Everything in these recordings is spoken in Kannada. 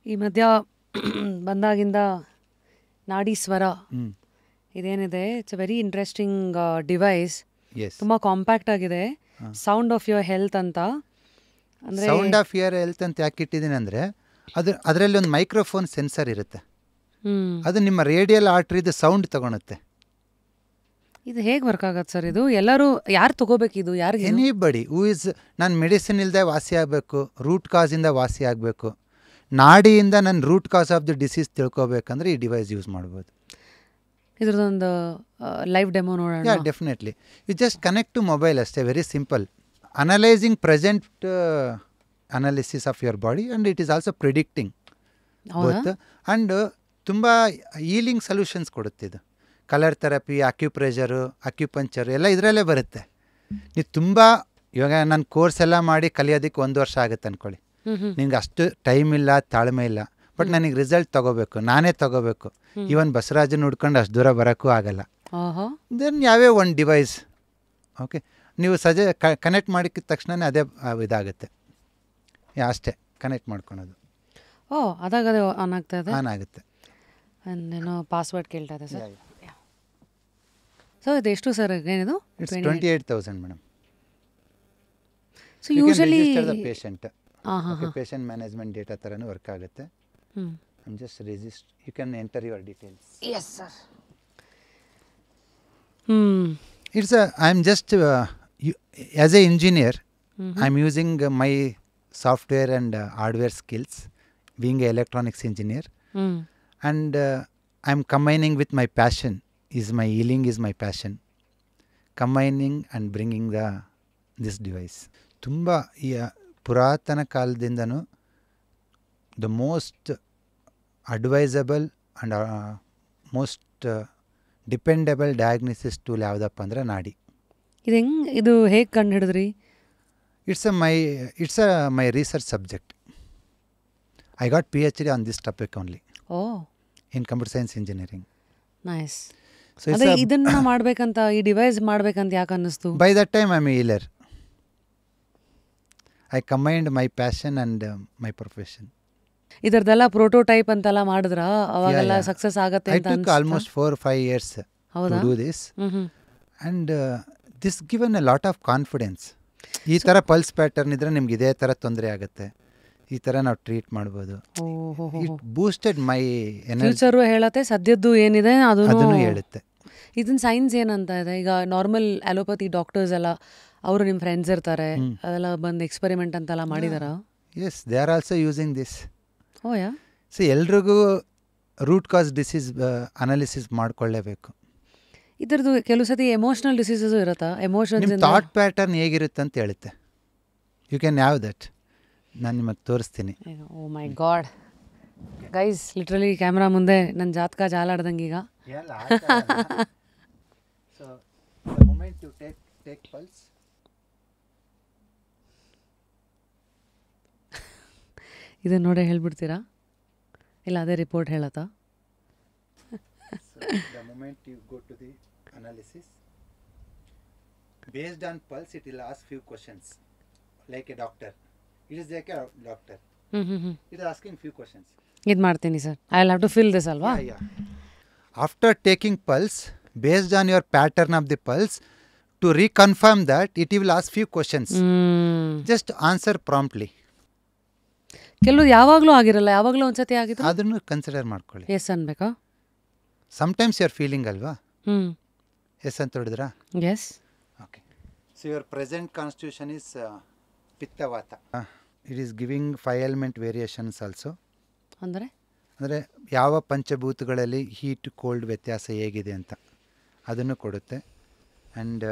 ಈ ಮಧ್ಯ ಬಂದಾಗಿಂದ ನಾಡಿ ಸ್ವರ ಇದೇನಿದೆ, it's a very interesting device. ತುಂಬ ಕಾಂಪ್ಯಾಕ್ಟ್ ಆಗಿದೆ. ಸೌಂಡ್ ಆಫ್ ಯುವರ್ ಹೆಲ್ತ್ ಅಂತ. ಅಂದರೆ ಸೌಂಡ್ ಆಫ್ ಯುವರ್ ಹೆಲ್ತ್ ಅಂತ ಯಾಕೆ ಇಟ್ಟಿದ್ದೀನಿ ಅಂದರೆ ಅದರಲ್ಲಿ ಒಂದು ಮೈಕ್ರೋಫೋನ್ ಸೆನ್ಸರ್ ಇರುತ್ತೆ. ಅದು ನಿಮ್ಮ ರೇಡಿಯಲ್ ಆರ್ಟ್ರಿದು ಸೌಂಡ್ ತಗೊಳುತ್ತೆ. ಇದು ಹೇಗೆ ವರ್ಕ್ ಆಗತ್ತೆ ಸರ್? ಇದು ಎಲ್ಲರೂ ಯಾರು ತಗೋಬೇಕಿದು? ಯಾರಿಗೆ? ಎನಿಬಡಿ ಹೂ ಇಸ್ ನಾನು ಮೆಡಿಸಿನ್ ಇಲ್ಲದೆ ವಾಸಿ ಆಗಬೇಕು, ರೂಟ್ ಕಾಸಿಂದ ವಾಸಿ ಆಗಬೇಕು, ನಾಡಿಯಿಂದ ನನ್ನ root cause of the disease ತಿಳ್ಕೊಬೇಕಂದ್ರೆ ಈ ಡಿವೈಸ್ ಯೂಸ್ ಮಾಡ್ಬೋದು. ಇದ್ರದ್ದೊಂದು ಲೈವ್ ಡೆಮೋ ನೋಡೋಣ. Yeah, definitely. You just connect to mobile ಅಷ್ಟೇ, very simple. Analysing present analysis of your body and it is also predicting both. And ತುಂಬ ಹೀಲಿಂಗ್ ಸೊಲ್ಯೂಷನ್ಸ್ ಕೊಡುತ್ತೆ ಇದು. ಕಲರ್ ಥೆರಪಿ, ಅಕ್ಯುಪ್ರೆಷರು, ಅಕ್ಯುಪಂಚರು ಎಲ್ಲ ಇದರಲ್ಲೇ ಬರುತ್ತೆ. ನೀವು ತುಂಬ ಇವಾಗ ನಾನು ಕೋರ್ಸ್ ಎಲ್ಲ ಮಾಡಿ ಕಲಿಯೋದಕ್ಕೆ 1 ವರ್ಷ ಆಗುತ್ತೆ ಅಂದ್ಕೊಳ್ಳಿ. ನಿಮ್ಗೆ ಅಷ್ಟು ಟೈಮ್ ಇಲ್ಲ, ತಾಳ್ಮೆ ಇಲ್ಲ. ಬಟ್ ನನಗೆ ರಿಸಲ್ಟ್ ತೊಗೋಬೇಕು, ನಾನೇ ತೊಗೋಬೇಕು. ಈವನ್ ಬಸವರಾಜನ ಹುಡ್ಕೊಂಡು ಅಷ್ಟು ದೂರ ಬರೋಕ್ಕೂ ಆಗಲ್ಲ. ದೆನ್ ಯಾವೇ ಒಂದು ಡಿವೈಸ್ ಓಕೆ ನೀವು ಕನೆಕ್ಟ್ ಮಾಡಿದ ತಕ್ಷಣ ಅದೇ ಇದಾಗುತ್ತೆ. ಅಷ್ಟೇ ಕನೆಕ್ಟ್ ಮಾಡ್ಕೊಳೋದು. ಅದಾಗದೇ ಆನ್ ಆಗ್ತಾ ಇದೆ. ಆನ್ ಆಗುತ್ತೆ. ಏನೋ ಪಾಸ್ವರ್ಡ್ ಕೇಳ್ತಾ ಇದೆ ಸರ್. ಸೊ ಇದು ಎಷ್ಟು ಸರ್ ಏನಿದು? It's 28,000 madam. So usually patient patient management data ಥರನೂ ವರ್ಕ್ ಆಗುತ್ತೆ. I'm just you can enter your details. Yes sir. I'm just as a engineer, I'm using my software and hardware skills, being an electronics engineer, and I'm combining with my passion. My healing is my passion. Combining and bringing this device. ತುಂಬ ಪುರಾತನ ಕಾಲದಿಂದನೂ the most advisable and most dependable diagnosis tool ಯಾವುದಪ್ಪ ಅಂದರೆ ನಾಡಿ. ಇದು ಹೇಗೆ ಕಂಡು ಹಿಡಿದ್ರಿ? It's my research subject. I got PhD on this topic only in computer science engineering. Nice. ಇದನ್ನ ಮಾಡಬೇಕಂತ, ಈ ಡಿವೈಸ್ ಮಾಡಬೇಕಂತ ಯಾಕೆ ಅನ್ನಿಸ್ತು? By that time I am a healer. I combined my passion and my profession. ಇದರದೆಲ್ಲ ಪ್ರೋಟೋಟೈಪ್ ಅಂತೆಲ್ಲ ಮಾಡಿದ್ರ ಅವಾಗೆಲ್ಲ ಸಕ್ಸಸ್ ಆಗತ್ತೆ ಅಂತ ಅನಿಸ್ತು. Almost 4-5 years to do this and this given a lot of confidence. ಈ ಥರ ಪಲ್ಸ್ ಪ್ಯಾಟರ್ನ್ ಇದ್ರೆ ನಿಮ್ಗೆ ಇದೇ ಥರ ತೊಂದರೆ ಆಗುತ್ತೆ, ಈ ಥರ ನಾವು ಟ್ರೀಟ್ ಮಾಡ್ಬೋದು. It boosted my energy. Future ಹೇಳತ್ತೆ, ಸದ್ಯದ್ದು ಏನಿದೆ ಅದನ್ನು ಹೇಳುತ್ತೆ. ಇದನ್ನ ಸೈನ್ಸ್ ಏನಂತ ಇದೆ? ಈಗ ನಾರ್ಮಲ್ ಅಲೋಪತಿ ಡಾಕ್ಟರ್ಸ್ ಎಲ್ಲ ಅವರು ನಿಮ್ಮ ಫ್ರೆಂಡ್ಸ್ ಇರ್ತಾರೆ, ಅದೆಲ್ಲ ಬಂದು ಎಕ್ಸ್ಪೆರಿಮೆಂಟ್ ಅಂತೆಲ್ಲ ಮಾಡಿದಾರ? Yes, they are also using this. So ಎಲ್ರಿಗೂ ರೂಟ್ ಕಾಸ್ ಡಿಸೀಸ್ ಅನಾಲಿಸಿಸ್ ಮಾಡ್ಕೊಳ್ಳೇಬೇಕು. ಇದ್ರದ್ದು ಕೆಲವು ಸತಿ ಎಮೋಷನಲ್ ಡಿಸೀಸಸ್ ಇರುತ್ತಾ? ಎಮೋಷನ್ಸ್ ಥಾಟ್ ಪ್ಯಾಟರ್ನ್ ಹೇಗಿರುತ್ತೆ ಅಂತ ಹೇಳುತ್ತೆ. You can have that. ನಾನು ನಿಮಗೆ ತೋರಿಸ್ತೀನಿ. Oh my god guys, literally camera ಮುಂದೆ ನನ್ನ ಜಾತಕ ಜಾಲಾಡ್ದಂಗೆ ಈಗ. So the moment you take pulse, ಇದನ್ನು ನೋಡೇ ಹೇಳ್ಬಿಡ್ತೀರಾ? ಇಲ್ಲ ಅದೇ ರಿಪೋರ್ಟ್ ಹೇಳತ್ತಾ? The moment you go to the analysis, based on pulse, it will ask few questions, like a doctor. It is like a doctor. It is asking few questions. ಇದು ಮಾಡ್ತೀನಿ sir. I will have to fill this ಅಲ್ವಾ? Yeah. After taking pulse, based on your pattern of the pulse, to reconfirm that, it will ask few questions. Just answer promptly. ಕೆಲವು ಯಾವಾಗಲೂ ಆಗಿರಲ್ಲ, ಯಾವಾಗಲೂ ಒಂದ್ಸತಿ ಆಗಿತ್ತು, ಅದನ್ನು ಕನ್ಸಿಡರ್ ಮಾಡ್ಕೊಳ್ಳಿ. ಎಸ್ ಅನ್ಬೇಕಾ? ಸಮ್ಟೈಮ್ಸ್ ಯು ಆರ್ ಫೀಲಿಂಗ್ ಅಲ್ವಾ? ಎಸ್ ಅಂತ ಹೊಡಿದ್ರಾ? Yes. Okay. So your present constitution is ಪಿತ್ತವಾತ. It is giving 5 element variations also. ಅಂದರೆ ಯಾವ ಪಂಚಭೂತಗಳಲ್ಲಿ ಹೀಟ್ ಕೋಲ್ಡ್ ವ್ಯತ್ಯಾಸ ಹೇಗಿದೆ ಅಂತ ಅದನ್ನು ಕೊಡುತ್ತೆ. And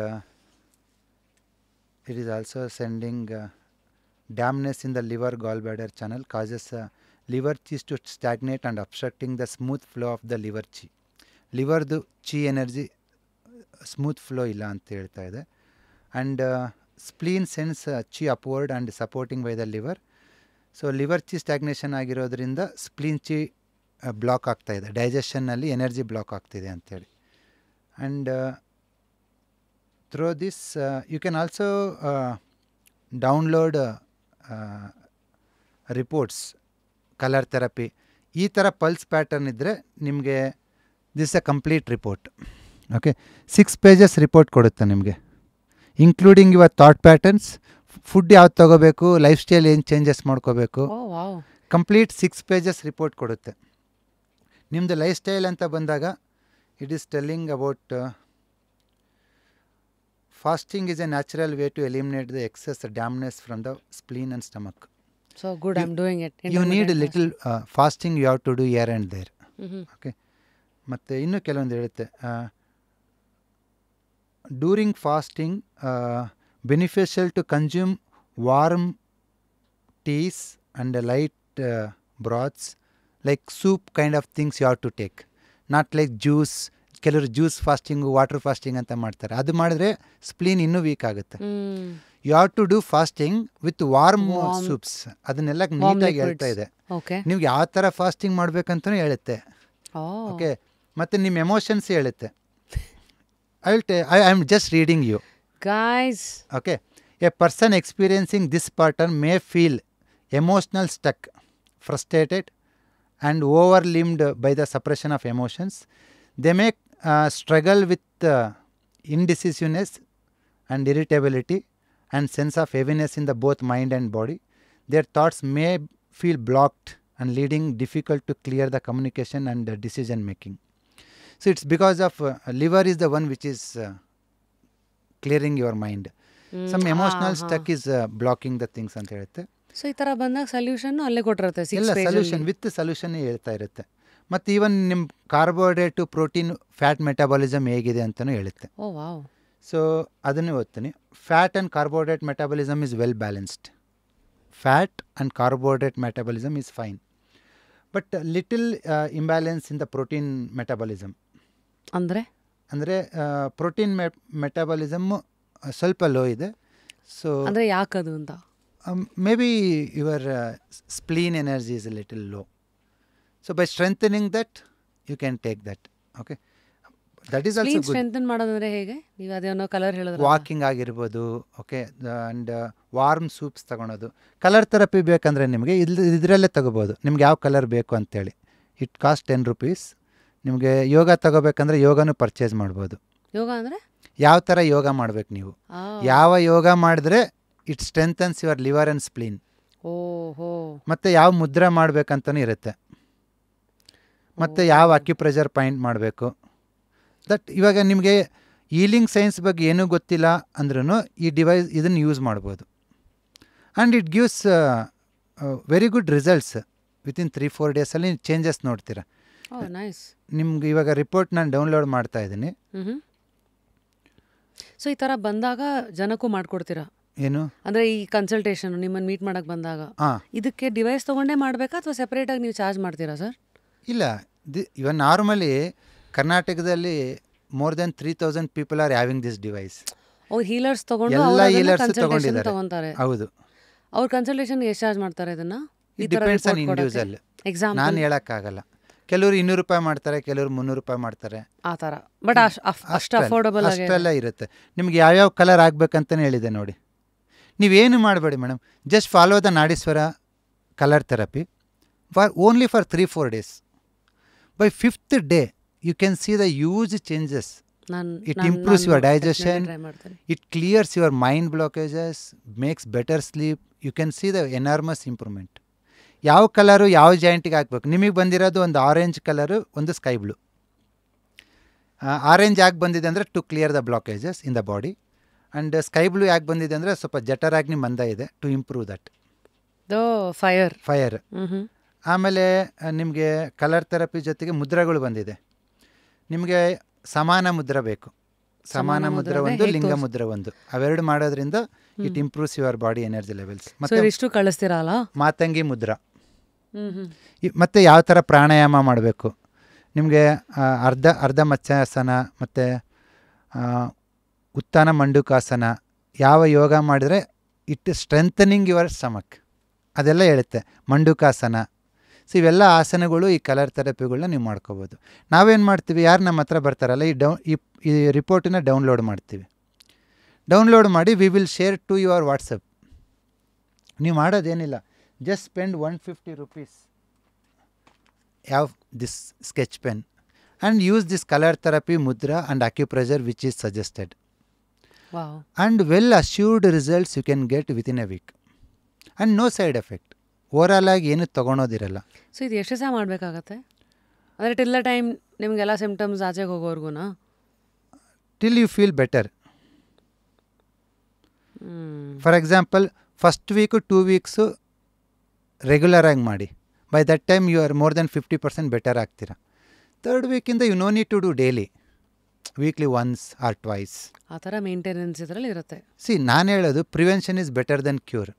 it is also sending dampness in the liver gallbladder channel causes liver chi to stagnate and obstructing the smooth flow of the liver chi. ಲಿವರ್ದು chi ಎನರ್ಜಿ ಸ್ಮೂತ್ ಫ್ಲೋ ಇಲ್ಲ ಅಂತ ಹೇಳ್ತಾ ಇದೆ. And spleen sends chi upward and supporting by the liver. So liver chi stagnation ಆಗಿರೋದ್ರಿಂದ ಸ್ಪ್ಲೀನ್ chi ಬ್ಲಾಕ್ ಆಗ್ತಾಯಿದೆ, ಡೈಜೆಷನ್ನಲ್ಲಿ ಎನರ್ಜಿ ಬ್ಲಾಕ್ ಆಗ್ತಿದೆ ಅಂಥೇಳಿ. And through this you can also download reports colour therapy, ಈ ಥರ ಪಲ್ಸ್ ಪ್ಯಾಟರ್ನ್ ಇದ್ದರೆ ನಿಮಗೆ this a complete report. Okay, 6 pages report ಕೊಡುತ್ತೆ ನಿಮಗೆ, including your thought patterns, food ಯಾವ್ದು ತೊಗೋಬೇಕು, ಲೈಫ್ ಸ್ಟೈಲ್ ಏನು ಚೇಂಜಸ್ ಮಾಡ್ಕೋಬೇಕು, ಕಂಪ್ಲೀಟ್ 6 pages ರಿಪೋರ್ಟ್ ಕೊಡುತ್ತೆ. ನಿಮ್ಮದು ಲೈಫ್ ಸ್ಟೈಲ್ ಅಂತ ಬಂದಾಗ it is telling about fasting is a natural way to eliminate the excess dampness from the spleen and stomach. So good, I'm doing it. You need a little fasting you have to do here and there. Okay. ಮತ್ತು ಇನ್ನೂ ಕೆಲವೊಂದು ಹೇಳುತ್ತೆ, during fasting beneficial to consume warm teas and light broths like soup kind of things you have to take, not like juice. ಕೆಲವರು ಜ್ಯೂಸ್ ಫಾಸ್ಟಿಂಗು, ವಾಟರ್ ಫಾಸ್ಟಿಂಗ್ ಅಂತ ಮಾಡ್ತಾರೆ, ಅದು ಮಾಡಿದ್ರೆ ಸ್ಪ್ಲೀನ್ ಇನ್ನೂ ವೀಕ್ ಆಗುತ್ತೆ. You have to do fasting with warm soups. ಅದನ್ನೆಲ್ಲ ನೀಟಾಗಿ ಹೇಳ್ತಾ ಇದೆ. ನೀವು ಯಾವ ಥರ ಫಾಸ್ಟಿಂಗ್ ಮಾಡ್ಬೇಕಂತಲೂ ಹೇಳುತ್ತೆ. ಓಕೆ, ಮತ್ತು ನಿಮ್ಮ ಎಮೋಷನ್ಸ್ ಹೇಳುತ್ತೆ. I am just reading you guys. Okay, a person experiencing this pattern may feel emotional stuck, frustrated and overwhelmed by the suppression of emotions. They may struggle with indecisiveness and irritability and sense of heaviness in the both mind and body. Their thoughts may feel blocked and leading difficult to clear the communication and decision making. So it's because of liver is the one which is clearing your mind. Some emotional stuck is blocking the things ಅಂತ ಹೇಳುತ್ತೆ. ಸೊ ಈ ಥರ ಬಂದಾಗ ಸೊಲ್ಯೂಷನ್ ಅಲ್ಲೇ ಕೊಟ್ಟಿರುತ್ತೆ, ಎಲ್ಲ ಸೊಲ್ಯೂಷನ್ ವಿತ್ ಸೊಲ್ಯೂಷನ್ ಹೇಳ್ತಾ ಇರುತ್ತೆ. ಮತ್ತು ಈವನ್ ನಿಮ್ಮ ಕಾರ್ಬೋಹೈಡ್ರೇಟು, ಪ್ರೋಟೀನ್, ಫ್ಯಾಟ್ ಮೆಟಾಬಾಲಿಸಮ್ ಹೇಗಿದೆ ಅಂತಲೂ ಹೇಳುತ್ತೆ. ಓ ವಾವ್. ಸೊ ಅದನ್ನೇ ಓದ್ತೀನಿ. Fat and carbohydrate metabolism is well balanced. Fat and carbohydrate metabolism is fine, but little imbalance in the protein metabolism. ಅಂದರೆ ಪ್ರೋಟೀನ್ ಮೆಟಾಬಾಲಿಸಮ್ ಸ್ವಲ್ಪ ಲೋ ಇದೆ. ಸೊ ಅಂದರೆ ಯಾಕದು ಅಂತ, maybe your spleen energy is a little low. So by strengthening that, you can take that. Okay. That is also good. Strengthen ಮಾಡೋದಂದ್ರೆ ಹೇಗೆ? ನೀವು ಅದೇನೋ ಕಲರ್ ಹೇಳಿದ್ರೆ ವಾಕಿಂಗ್ ಆಗಿರ್ಬೋದು. ಓಕೆ, ಆ್ಯಂಡ್ ವಾರ್ಮ್ ಸೂಪ್ಸ್ ತಗೊಳೋದು. ಕಲರ್ ಥೆರಪಿ ಬೇಕಂದರೆ ನಿಮಗೆ ಇದರಲ್ಲೇ ತಗೋಬೋದು, ನಿಮ್ಗೆ ಯಾವ ಕಲರ್ ಬೇಕು ಅಂತೇಳಿ. It cost 10 rupees. ನಿಮಗೆ ಯೋಗ ತಗೋಬೇಕಂದ್ರೆ ಯೋಗನೂ ಪರ್ಚೇಸ್ ಮಾಡ್ಬೋದು. ಯೋಗ ಅಂದರೆ ಯಾವ ಥರ ಯೋಗ ಮಾಡಬೇಕು ನೀವು, ಯಾವ ಯೋಗ ಮಾಡಿದ್ರೆ it strengthens your liver and spleen. ಮತ್ತು ಯಾವ ಮುದ್ರೆ ಮಾಡಬೇಕಂತಲೂ ಇರುತ್ತೆ, ಮತ್ತು ಯಾವ ಅಕ್ಯುಪ್ರೆಷರ್ ಪಾಯಿಂಟ್ ಮಾಡಬೇಕು. ದಟ್ ಇವಾಗ ನಿಮಗೆ ಈಲಿಂಗ್ ಸೈನ್ಸ್ ಬಗ್ಗೆ ಏನೂ ಗೊತ್ತಿಲ್ಲ ಅಂದ್ರೂ ಈ ಡಿವೈಸ್ ಇದನ್ನು ಯೂಸ್ ಮಾಡ್ಬೋದು. And it gives very good results. Within 3-4 ಡೇಸಲ್ಲಿ ಚೇಂಜಸ್ ನೋಡ್ತೀರಾ. ನಿಮ್ಗೆ ಇವಾಗ ರಿಪೋರ್ಟ್ ನಾನು ಡೌನ್ಲೋಡ್ ಮಾಡ್ತಾ ಇದ್ದೀನಿ. ಸೊ ಈ ಥರ ಬಂದಾಗ ಜನಕ್ಕೂ ಮಾಡಿಕೊಡ್ತೀರಾ? ಏನು ಅಂದರೆ ಈ ಕನ್ಸಲ್ಟೇಷನ್ ನಿಮ್ಮನ್ನು ಮೀಟ್ ಮಾಡೋಕ್ಕೆ ಬಂದಾಗ ಇದಕ್ಕೆ ಡಿವೈಸ್ ತೊಗೊಂಡೇ ಮಾಡಬೇಕಾ ಅಥವಾ ಸೆಪ್ರೇಟಾಗಿ ನೀವು ಚಾರ್ಜ್ ಮಾಡ್ತೀರಾ ಸರ್? ಇಲ್ಲ, ಇವಾಗ ನಾರ್ಮಲಿ ಕರ್ನಾಟಕದಲ್ಲಿ more than 3000 people are having this device. Healers ತಗೊಂಡು ಎಲ್ಲ ಹೀಲರ್ಸ್ ತಗೊಂಡಿದ್ದಾರೆ. ಹೌದು. ಅವ್ರ ಕನ್ಸಲ್ಟೇಷನ್ ಎಷ್ಟು ಚಾರ್ಜ್ ಮಾಡ್ತಾರೆ ಇದನ್ನು? It depends on individual. ನಾನು ಹೇಳೋಕ್ಕಾಗಲ್ಲ. ಕೆಲವರು 200 ರೂಪಾಯಿ ಮಾಡ್ತಾರೆ, ಕೆಲವರು 300 ರೂಪಾಯಿ ಮಾಡ್ತಾರೆ, ಆ ಥರ. ಬಟ್ ಅಷ್ಟು ಅಫೋರ್ಡಬಲ್ ಅಷ್ಟೆಲ್ಲ ಇರುತ್ತೆ. ನಿಮ್ಗೆ ಯಾವ್ಯಾವ ಕಲರ್ ಆಗಬೇಕಂತಲೇ ಹೇಳಿದೆ ನೋಡಿ. ನೀವೇನು ಮಾಡಬೇಡಿ madam, just follow the Nadishwara colour therapy only for 3-4 days. By 5th day, you can see the huge changes. It improves your digestion, it clears your mind blockages, makes better sleep. You can see the enormous improvement. ಯಾವ ಕಲರು ಯಾವ ಜಾಯಿಂಟಿಗೆ ಹಾಕ್ಬೇಕು? ನಿಮಗೆ ಬಂದಿರೋದು ಒಂದು ಆರೆಂಜ್ ಕಲರು, ಒಂದು ಸ್ಕೈ ಬ್ಲೂ. ಆರೆಂಜ್ ಯಾಕೆ ಬಂದಿದೆ ಅಂದರೆ to clear the blockages in the body. And sky blue ಯಾಕೆ ಬಂದಿದೆ ಅಂದರೆ ಸ್ವಲ್ಪ ಜಠರಾಗ್ನಿ ಮಂದ ಇದೆ, ಟು ಇಂಪ್ರೂವ್ ದಟ್ ಫೈರ್. ಆಮೇಲೆ ನಿಮಗೆ ಕಲರ್ ಥೆರಪಿ ಜೊತೆಗೆ ಮುದ್ರೆಗಳು ಬಂದಿದೆ. ನಿಮಗೆ ಸಮಾನ ಮುದ್ರೆ ಬೇಕು, ಸಮಾನ ಮುದ್ರೆ ಒಂದು, ಲಿಂಗ ಮುದ್ರೆ ಒಂದು. ಅವೆರಡು ಮಾಡೋದ್ರಿಂದ it improves your body energy levels. ಇಷ್ಟು ಕಳಿಸ್ತೀರಲ್ಲ, ಮಾತಂಗಿ ಮುದ್ರ. ಮತ್ತು ಯಾವ ಥರ ಪ್ರಾಣಾಯಾಮ ಮಾಡಬೇಕು ನಿಮಗೆ, ಅರ್ಧ ಮತ್ಸ್ಯಾಸನ ಮತ್ತು ಉತ್ಥಾನ ಮಂಡುಕಾಸನ, ಯಾವ ಯೋಗ ಮಾಡಿದರೆ ಇಟ್ ಸ್ಟ್ರೆಂಥನಿಂಗ್ ಯುವರ್ ಸ್ಟಮಕ್, ಅದೆಲ್ಲ ಹೇಳುತ್ತೆ. ಮಂಡುಕಾಸನ. ಸೊ ಇವೆಲ್ಲ ಆಸನಗಳು ಈ ಕಲರ್ ಥೆರಪಿಗಳನ್ನ ನೀವು ಮಾಡ್ಕೋಬೋದು. ನಾವೇನು ಮಾಡ್ತೀವಿ, ಯಾರು ನಮ್ಮ ಹತ್ರ ಬರ್ತಾರಲ್ಲ, ಈ ರಿಪೋರ್ಟನ್ನ ಡೌನ್ಲೋಡ್ ಮಾಡ್ತೀವಿ. ಡೌನ್ಲೋಡ್ ಮಾಡಿ we will share to your WhatsApp. ನೀವು ಮಾಡೋದೇನಿಲ್ಲ, just spend 150 rupees have this sketch pen and use this color therapy, mudra and acupressure which is suggested. Wow. And well assured results you can get within a week. And no side effect. Overall ಆಗಿ ಏನು ತೊಗೊಳೋದಿರಲ್ಲ. ಸೊ ಇದು ಎಷ್ಟು ಸಹ ಮಾಡಬೇಕಾಗತ್ತೆ ಅಂದರೆ ಟಿಲ್ ದ ಟೈಮ್ ನಿಮಗೆಲ್ಲ ಸಿಮ್ಟಮ್ಸ್ ಆಚೆಗೆ ಹೋಗೋರ್ಗುನಾ? Till you feel better. For example first week 2 weeks ರೆಗ್ಯುಲರಾಗಿ ಮಾಡಿ. By that time you are more than 50% better ಆಗ್ತೀರಾ. 3rd ವೀಕಿಂದ you no need to do daily, weekly once or twice. ಆ ಥರ ಮೇಂಟೆನೆನ್ಸ್ ಇದರಲ್ಲಿ ಇರುತ್ತೆ. ನಾನು ಹೇಳೋದು prevention is better than cure.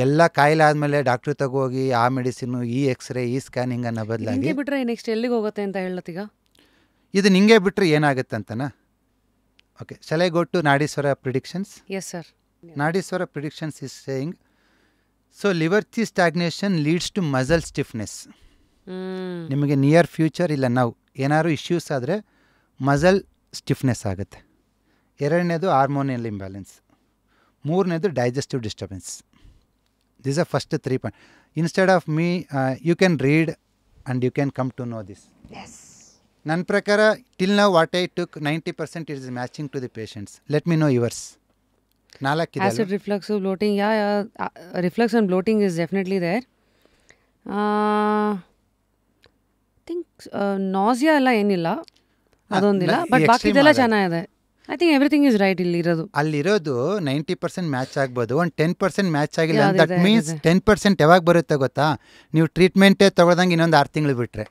ಎಲ್ಲ ಕಾಯಿಲೆ ಆದಮೇಲೆ ಡಾಕ್ಟ್ರ್ ತಗೋಗಿ ಆ ಮೆಡಿಸಿನು, ಈ ಎಕ್ಸ್ರೇ, ಈ ಸ್ಕ್ಯಾನಿಂಗ್ ಅನ್ನೋ ಬದಲಾಗಿ ಬಿಟ್ಟರೆ ನೆಕ್ಸ್ಟ್ ಎಲ್ಲಿಗೆ ಹೋಗುತ್ತೆ ಅಂತ ಹೇಳತ್ತೀಗ? ಇದು ನಿಂಗೆ ಬಿಟ್ಟರೆ ಏನಾಗುತ್ತೆ ಅಂತನಾ? Okay, shall I go to Nadishwara predictions? Yes sir. Nadishwara predictions is saying, so liver chi stagnation leads to muscle stiffness. ನಿಮಗೆ ನಿಯರ್ ಫ್ಯೂಚರ್ ಇಲ್ಲ ನಾವು ಏನಾದ್ರು ಇಶ್ಯೂಸ್ ಆದರೆ ಮಸಲ್ ಸ್ಟಿಫ್ನೆಸ್ ಆಗುತ್ತೆ. 2ನೇದು ಹಾರ್ಮೋನಿಯಲ್ ಇಂಬ್ಯಾಲೆನ್ಸ್. 3ನೇದು digestive disturbance. These are first 3 points. Instead of me, you can read and you can come to know this. Yes. ನನ್ನ ಪ್ರಕಾರ till now what I took 90% is matching to the patients. Let me know yours. 4 ಇದೆ. Acid reflux, bloating, reflux and bloating is definitely there. think nausea ಎಲ್ಲ ಏನಿಲ್ಲ, ಅದೊಂದಿಲ್ಲ. ಬಟ್ ಬಾಕಿದೆಲ್ಲ ಚೆನ್ನಾಗಿದೆ. I think everything is right. ಅಲ್ಲಿರೋದು 90% ಮ್ಯಾಚ್ ಆಗ್ಬೋದು, ಒಂದು 10% ಮ್ಯಾಚ್ ಆಗಿಲ್ಲ. ದಟ್ ಮೀನ್ಸ್ 10% ಯಾವಾಗ ಬರುತ್ತೆ ಗೊತ್ತಾ? ನೀವು ಟ್ರೀಟ್ಮೆಂಟೇ ತಗೊಳ್ದಂಗೆ ಇನ್ನೊಂದು 6 ತಿಂಗಳು ಬಿಟ್ರೆ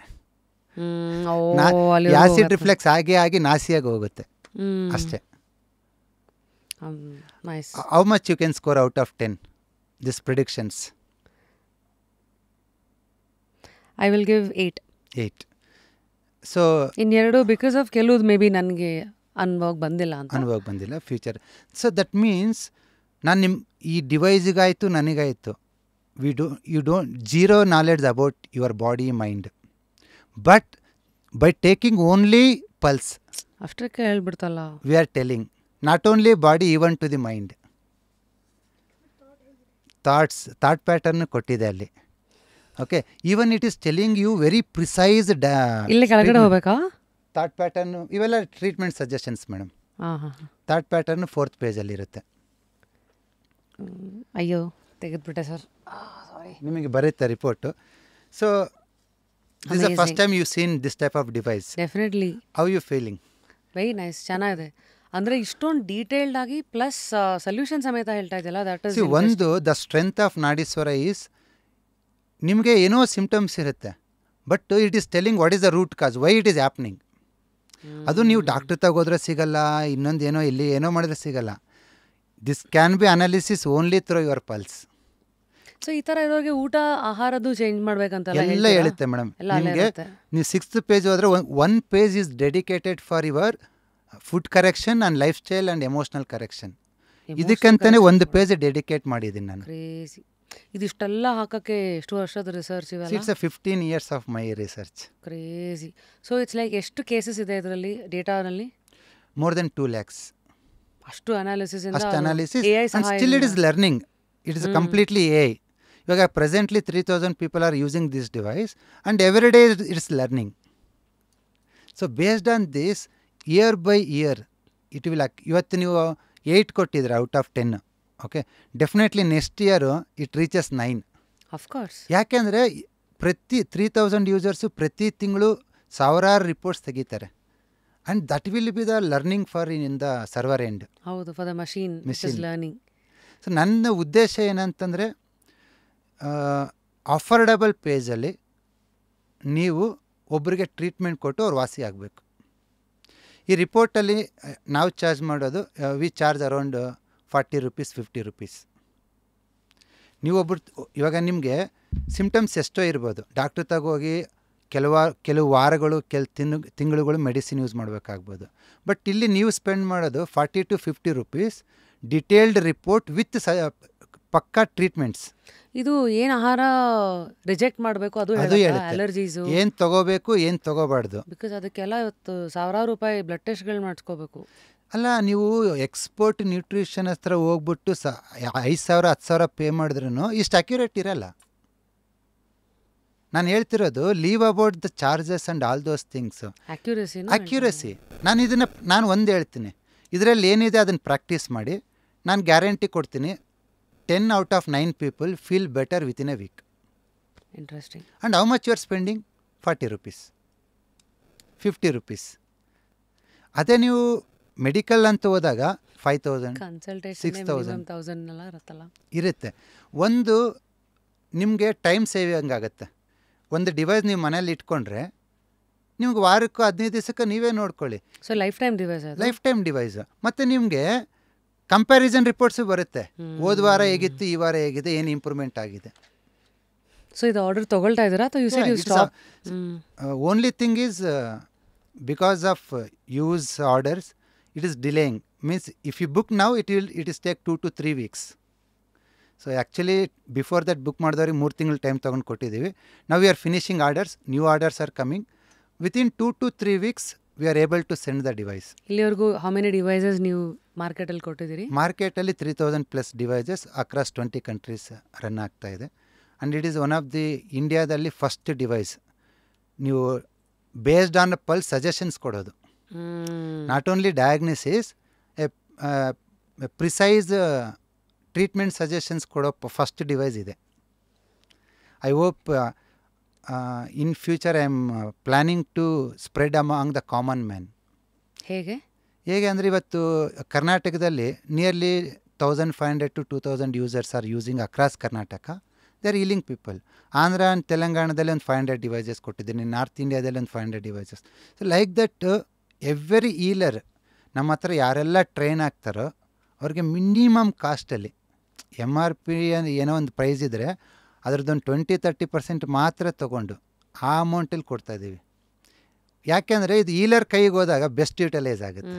ಆಸಿಡ್ ರಿಫ್ಲೆಕ್ಸ್ ಆಗಿ ನಾಸಿಯಾಗಿ ಹೋಗುತ್ತೆ ಅಷ್ಟೇ. How much you can score out of 10 this predictions? I will give 8. So ಇನ್ನೆರಡು ಬಿಕಾಸ್ ಆಫ್ ಕೆಲವು ಮೇ ಬಿ ನನಗೆ ಅನುಭವ ಬಂದಿಲ್ಲ ಫ್ಯೂಚರ್. ಸೊ ದಟ್ ಮೀನ್ಸ್ ನಾನು ನಿಮ್ಮ ಈ ಡಿವೈಸಿಗಾಯಿತು ನನಗಾಯಿತು, you don't zero knowledge about your body mind. But by taking only pulse ಅಷ್ಟಕ್ಕೆ ಹೇಳ್ಬಿಡ್ತಲ್ಲ, we are telling not only body even to the mind. Thought pattern ಕೊಟ್ಟಿದೆ ಅಲ್ಲಿ. Okay, even it is telling you very precise. ಇಲ್ಲಿ ಕೆಳಗಡೆ ಹೋಗ್ಬೇಕಾ? ಥಾಟ್ ಪ್ಯಾಟರ್ನು ಇವೆಲ್ಲ treatment suggestions madam. Thought pattern 4th ಪೇಜಲ್ಲಿರುತ್ತೆ. ಅಯ್ಯೋ ತೆಗೆದ್ಬಿಟ್ಟೆ ಸರ್, ನಿಮಗೆ ಬರುತ್ತೆ report. So this is the first time you scene this type of device. Definitely. How you feeling? Very nice, ಚೆನ್ನಾಗಿದೆ. ಅಂದರೆ ಇಷ್ಟೊಂದು ಡೀಟೇಲ್ಡ್ ಆಗಿ ಪ್ಲಸ್ ಸೊಲ್ಯೂಷನ್ ಸಮೇತ ಹೇಳ್ತಾ ಇದೆಯಲ್ಲ, ದಟ್ ಇಸ್ ಒಂದು the strength of Nadishwara is, ನಿಮಗೆ ಏನೋ ಸಿಂಪ್ಟಮ್ಸ್ ಇರುತ್ತೆ, but it is telling what is the root cause, why it is happening. ಅದು ನೀವು ಡಾಕ್ಟ್ರ್ ತಗೋದ್ರೆ ಸಿಗಲ್ಲ, ಇನ್ನೊಂದು ಏನೋ ಇಲ್ಲಿ ಏನೋ ಮಾಡಿದ್ರೆ ಸಿಗಲ್ಲ. This can be analysis only through your pulse. So ಈ ಥರ ಇರೋರಿಗೆ ಊಟ ಆಹಾರದ್ದು ಚೇಂಜ್ ಮಾಡ್ಬೇಕಂತ ಎಲ್ಲ ಹೇಳುತ್ತೆ ಮೇಡಮ್. ನಿಮಗೆ ನೀವು 6th ಪೇಜ್ ಹೋದರೆ 1 page is dedicated for your food correction and lifestyle and emotional correction. ಇದಕ್ಕಂತಾನೆ 1 ಪೇಜ್ ಡೆಡಿಕೇಟ್ ಮಾಡಿದ್ದೀನಿ ನಾನು. ಕ್ರೇಜಿ. ಇದಿಷ್ಟೆಲ್ಲ ಹಾಕಕ್ಕೆ ಎಷ್ಟು ವರ್ಷದ ರಿಸರ್ಚ್ ಇವೆಲ್ಲ? It's 15 years of my research. Crazy. So it's like ಎಷ್ಟು ಕೇಸಸ್ ಇದೆ ಇದರಲ್ಲಿ ಡೇಟಾನಲ್ಲಿ? More than 2 lakhs. ಅಷ್ಟು analysis and still it is learning. It is completely AI. ಇವಾಗ presently 3000 people are using this device and every day it is learning. So based on this, year by year it will, ಇವತ್ತು ನೀವು 8 ಕೊಟ್ಟಿದ್ರೆ out of 10, okay, definitely next year it reaches 9. Of course. ಯಾಕೆಂದರೆ ಪ್ರತಿ 3000 ಯೂಸರ್ಸು ಪ್ರತಿ ತಿಂಗಳು ಸಾವಿರಾರು ರಿಪೋರ್ಟ್ಸ್ ತೆಗಿತಾರೆ. And that will be the learning for in the server end. ಹೌದು, for the machine learning. So ನನ್ನ ಉದ್ದೇಶ ಏನಂತಂದರೆ, ಅಫೋರ್ಡಬಲ್ ಪೇಜಲ್ಲಿ ನೀವು ಒಬ್ಬರಿಗೆ ಟ್ರೀಟ್ಮೆಂಟ್ ಕೊಟ್ಟು ಅವ್ರು ವಾಸಿ ಆಗಬೇಕು. ಈ ರಿಪೋರ್ಟಲ್ಲಿ ನಾವು ಚಾರ್ಜ್ ಮಾಡೋದು, we charge around 40 rupees 50 rupees. ನೀವೊಬ್ಬರು ಇವಾಗ ನಿಮಗೆ ಸಿಮ್ಟಮ್ಸ್ ಎಷ್ಟೋ ಇರ್ಬೋದು, ಡಾಕ್ಟ್ರ್ ತಗೋಗಿ ಕೆಲವು ವಾರಗಳು ತಿಂಗಳುಗಳು ಮೆಡಿಸಿನ್ ಯೂಸ್ ಮಾಡಬೇಕಾಗ್ಬೋದು. ಬಟ್ ಇಲ್ಲಿ ನೀವು ಸ್ಪೆಂಡ್ ಮಾಡೋದು 40 to 50 rupees, detailed report with ಪಕ್ಕಾ ಟ್ರೀಟ್ಮೆಂಟ್ಸ್. ಇದು ಏನು ಆಹಾರ ರಿಜೆಕ್ಟ್ ಮಾಡಬೇಕು ಅದು ಅಲರ್ಜೀಸು, ಏನು ತಗೋಬೇಕು ಏನು ತಗೋಬಾರ್ದು. ಬಿಕಾಸ್ ಅದಕ್ಕೆಲ್ಲ ಇವತ್ತು ಸಾವಿರಾರು ರೂಪಾಯಿ ಬ್ಲಡ್ ಟೆಸ್ಟ್ಗಳು ಮಾಡಿಸ್ಕೋಬೇಕು. ಅಲ್ಲ, ನೀವು ಎಕ್ಸ್ಪರ್ಟ್ ನ್ಯೂಟ್ರಿಷನ್ ಹತ್ರ ಹೋಗ್ಬಿಟ್ಟು 5,000 10,000 ಪೇ ಮಾಡಿದ್ರೂ ಇಷ್ಟು ಅಕ್ಯುರೇಟ್ ಇರಲ್ಲ. ನಾನು ಹೇಳ್ತಿರೋದು leave about the charges and all those things. Accuracy. ನಾನು ಒಂದು ಹೇಳ್ತೀನಿ, ಇದರಲ್ಲಿ ಏನಿದೆ ಅದನ್ನು ಪ್ರಾಕ್ಟೀಸ್ ಮಾಡಿ. ನಾನು ಗ್ಯಾರಂಟಿ ಕೊಡ್ತೀನಿ 10 out of 9 people feel better within a week. Interesting. And how much you are spending? 40 rupees, 50 rupees. ಅದೇ ನೀವು ಮೆಡಿಕಲ್ ಅಂತ ಹೋದಾಗ 5,000, 6,000 ಇರುತ್ತೆ. ಒಂದು ನಿಮಗೆ ಟೈಮ್ ಸೇವಿಂಗ್ ಆಗುತ್ತೆ. ಒಂದು ಡಿವೈಸ್ ನೀವು ಮನೇಲಿ ಇಟ್ಕೊಂಡ್ರೆ ನಿಮ್ಗೆ ವಾರಕ್ಕೂ 15 ದಿವಸಕ್ಕೆ ನೀವೇ ನೋಡ್ಕೊಳ್ಳಿ. So life time device. ಮತ್ತು ನಿಮಗೆ ಕಂಪ್ಯಾರಿಸನ್ ರಿಪೋರ್ಟ್ಸು ಬರುತ್ತೆ. ಹೋದ ವಾರ ಹೇಗಿತ್ತು, ಈ ವಾರ ಹೇಗಿದೆ, ಏನು ಇಂಪ್ರೂವ್ಮೆಂಟ್ ಆಗಿದೆ. ಸೊ ಇದು ಆರ್ಡರ್ ತಗೊಳ್ತಾ ಇದ್ದೀರಾ ಅಥವಾ you said you stop? Only thing is because of huge orders it is delaying. Means if you book now it is take 2 to 3 weeks. So actually before that book ಮಾಡಿದವ್ರಿಗೆ 3 ತಿಂಗಳು ಟೈಮ್ ತೊಗೊಂಡು ಕೊಟ್ಟಿದ್ದೀವಿ. ನಾವು we are finishing orders. New orders are coming. Within 2 to 3 weeks we are able to send the device. ಇಲ್ಲಿವರೆಗೂ ಹೌ ಮೆನಿ ಡಿವೈಸಸ್ ನೀವು ಮಾರ್ಕೆಟಲ್ಲಿ ಕೊಟ್ಟಿದ್ದೀರಿ? ಮಾರ್ಕೆಟಲ್ಲಿ 3,000+ ಡಿವೈಸಸ್ ಅಕ್ರಾಸ್ 20 countries ರನ್ ಆಗ್ತಾ ಇದೆ. And it is one of the ಇಂಡಿಯಾದಲ್ಲಿ ಫಸ್ಟ್ ಡಿವೈಸ್ ನೀವು ಬೇಸ್ಡ್ ಆನ್ ಪಲ್ಸ್ ಸಜೆಷನ್ಸ್ ಕೊಡೋದು. Not only diagnosis, precise treatment suggestions ಕೊಡೋ ಫಸ್ಟ್ ಡಿವೈಸ್ ಇದೆ. I hope in future I am planning to spread among the common man. ಹೇಗೆ ಅಂದರೆ ಇವತ್ತು ಕರ್ನಾಟಕದಲ್ಲಿ nearly 1,500 to 2,000 users are using across Karnataka. They are healing people. Andhra and ತೆಲಂಗಾಣದಲ್ಲಿ ಒಂದು 500 ಡಿವೈಸಸ್ ಕೊಟ್ಟಿದ್ದೀನಿ. ನಾರ್ತ್ ಇಂಡಿಯಾದಲ್ಲಿ ಒಂದು 500 devices. So like that every healer ನಮ್ಮ ಹತ್ರ ಯಾರೆಲ್ಲ ಟ್ರೈನ್ ಆಗ್ತಾರೋ ಅವ್ರಿಗೆ ಮಿನಿಮಮ್ ಕಾಸ್ಟಲ್ಲಿ MRP ಏನೋ ಒಂದು ಪ್ರೈಸ್ ಇದ್ದರೆ ಅದರದ್ದೊಂದು 20-30% ಮಾತ್ರ ತೊಗೊಂಡು ಆ ಅಮೌಂಟಲ್ಲಿ ಕೊಡ್ತಾಯಿದ್ದೀವಿ. ಯಾಕೆಂದರೆ ಇದು ಹೀಲರ್ ಕೈಗೆ ಹೋದಾಗ ಬೆಸ್ಟ್ ಯೂಟಿಲೈಸ್ ಆಗುತ್ತೆ.